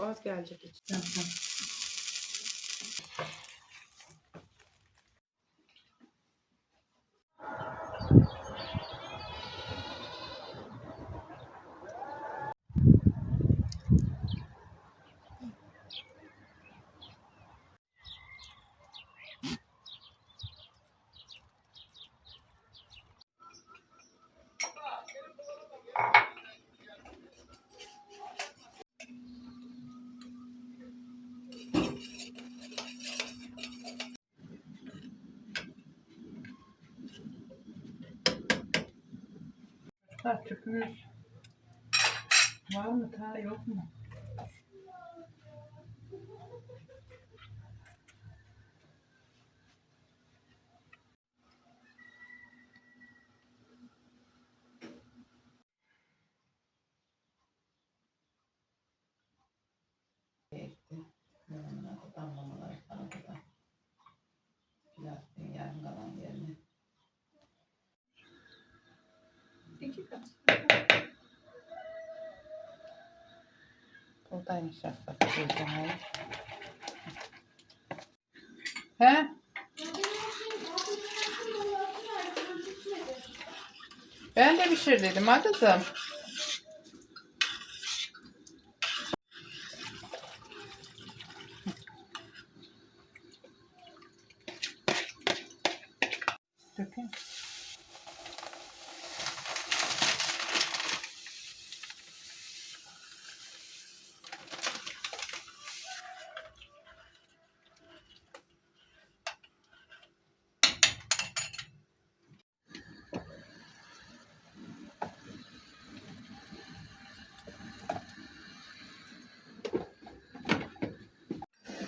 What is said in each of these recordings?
Bu az gelecek içten. Tüpümüz var mı? Ta yok mu? Damlamalar arkadan. Plastiğin yarım kalan yerine. 2 kat. Buradaymış şeffaf. He? Ben de pişir dedim ha kızım. Dökün.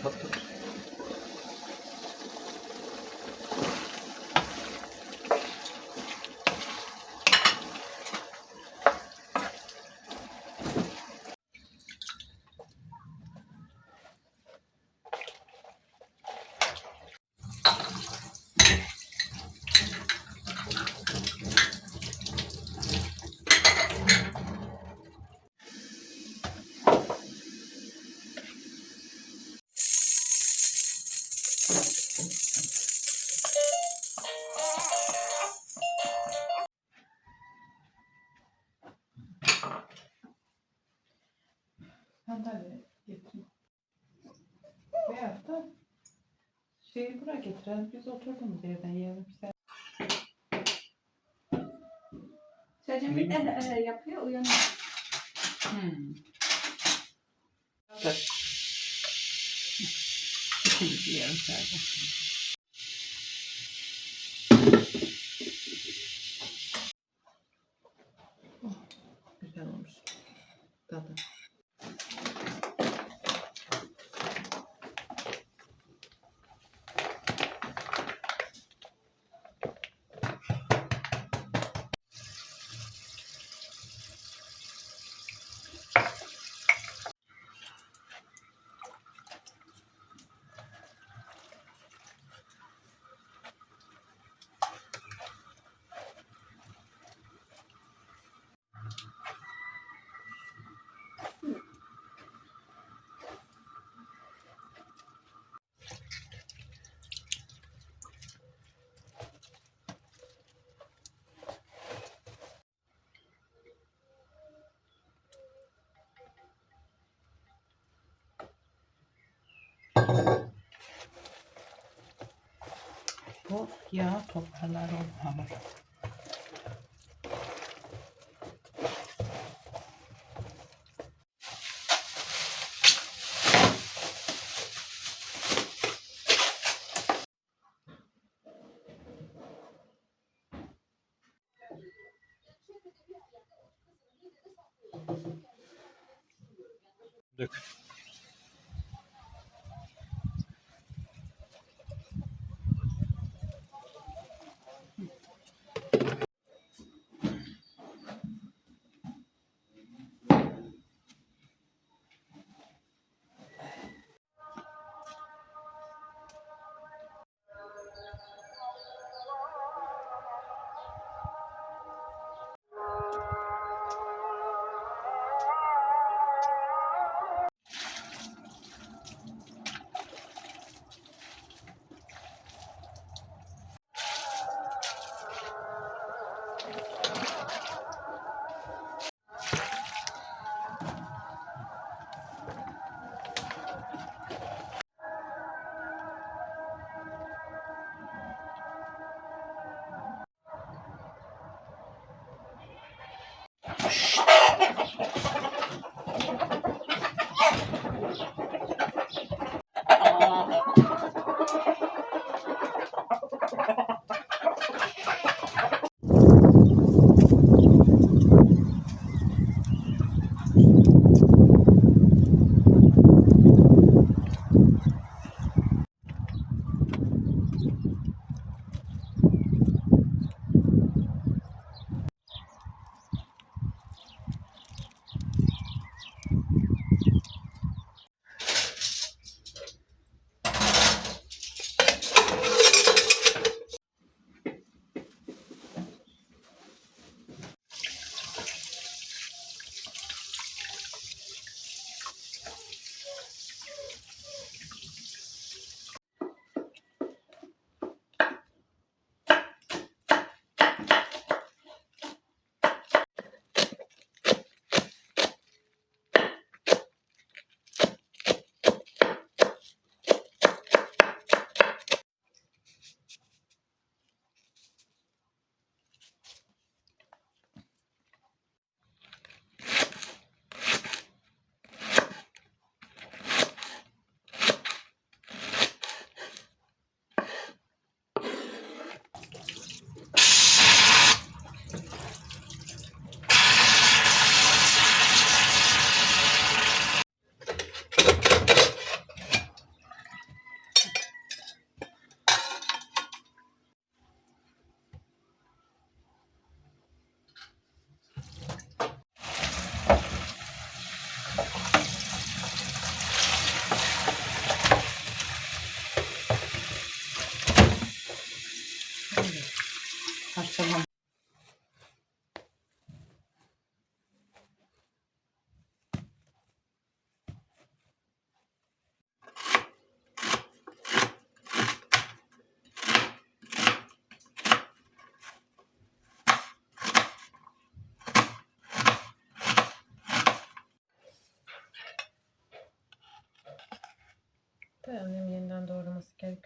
Otur. Sandalye getir. Veyahut da şeyi buraya getirelim. Biz oturduğumuz yerden yiyelim. Çocuğum bir de yapıyor, uyanıyor. Dur. İkinci yarım sadece. Güzel olmuş. Tadı. Bu yağ toparlar o hamur. Dök.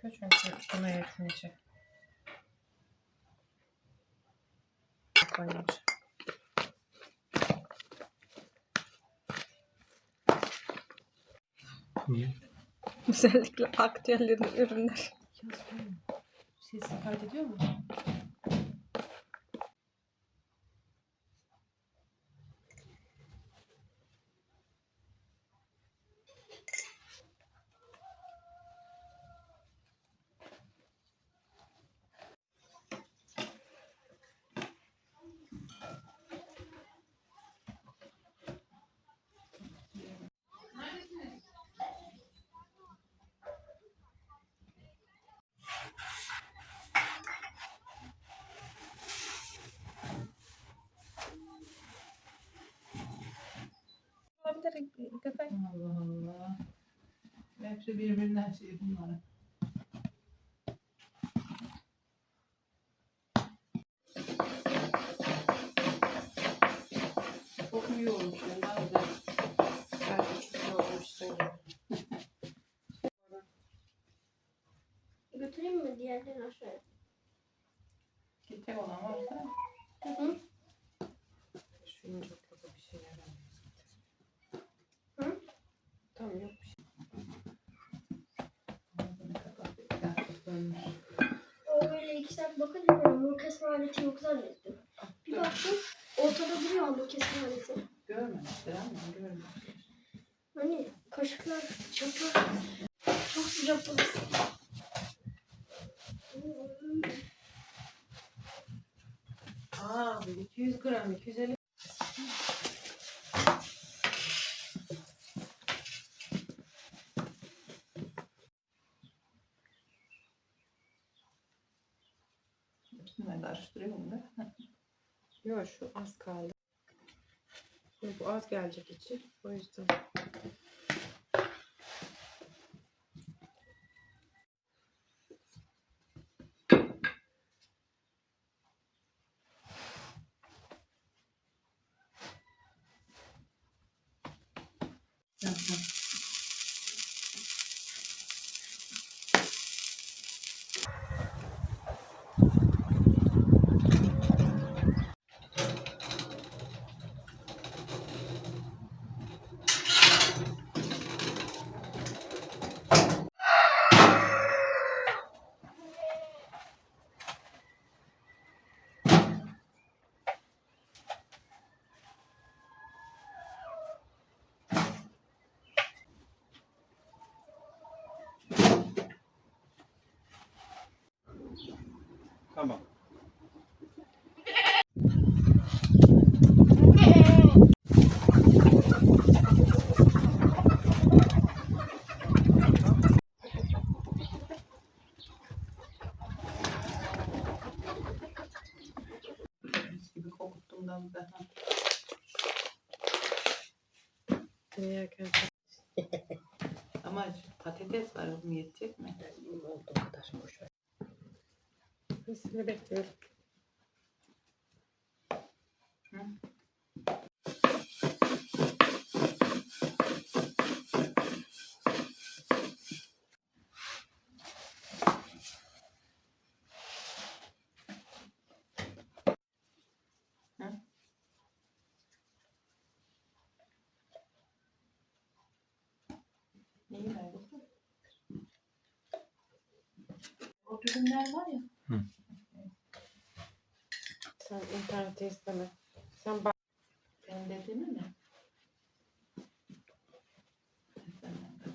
gözüküyor çünkü buna yetmeyecek. Koyunca. Niye? Özellikle aktüellerin ürünler. Sesi kaydediyor mu? Olabilir. Göbek. Allah Allah. Hepsi birbirinden şey bunların. Çok iyi olmuş. Daha güzel. Belki çok iyi olmuşsun gibi. Götüreyim mi diğerlerini aşağıya? Gidecek olan varsa Hı hı. Şunun çok yok bir şey yaramıyor. Hı? Tamam yok bir şey. ağzını kapat. Yastık dönmüş. O böyle 2 saat bakınca ben hamur kesme aleti yok zannettim. Bir baktım ortada duruyor hamur kesme aleti. Görmemiştir ama görmemiştir. Hani kaşıklar, bıçaklar çok sıcak burası. Aa, 200 gram, 250. Hepsini ben karıştırıyorum da. Yok şu az kaldı. Şimdi bu az gelecek için. O yüzden. Yapma. Tamam. Mis gibi kokuttum da zaten. Yerken Ama patates var. Oğlum yetecek mi? olduğu kadar boş ver. Hepsini bekliyorum. Hı? Hı? İyi ver kızım. O ürünler var ya. Sen internette izleme. Sen bak. Senin dediğini mi? Sen de.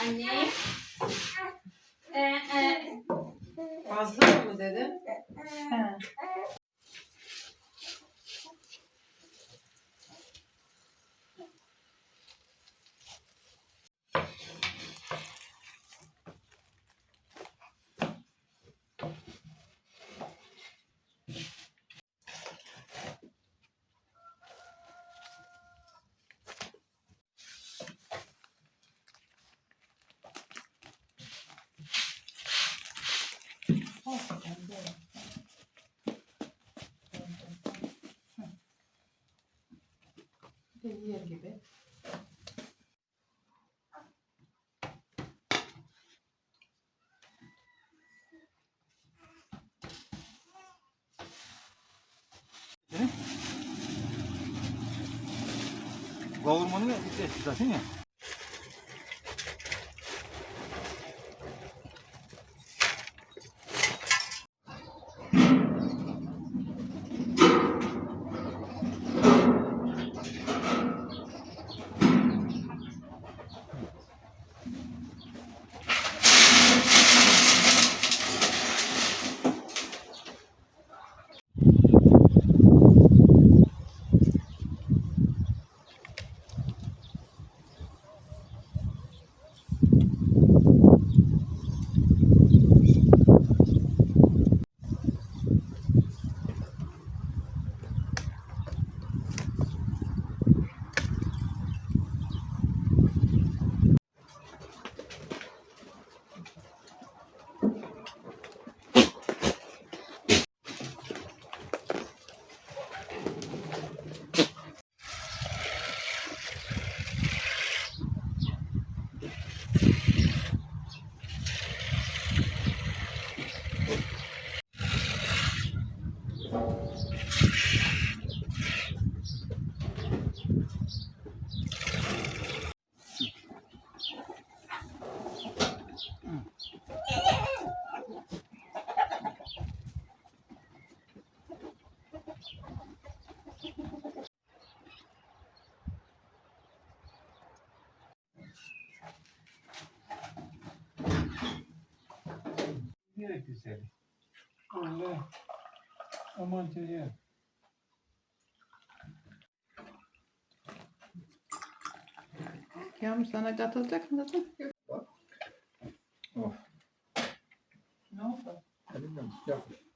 Anne. Fazla mı dedin? He. de yer gibi. Kavurmanı bitti zaten ya. Niye güzel? Öyle. Aman çocuğum. Yağmur sana katılacak mı dedim? Of. Ne oldu? Elimden yapmış.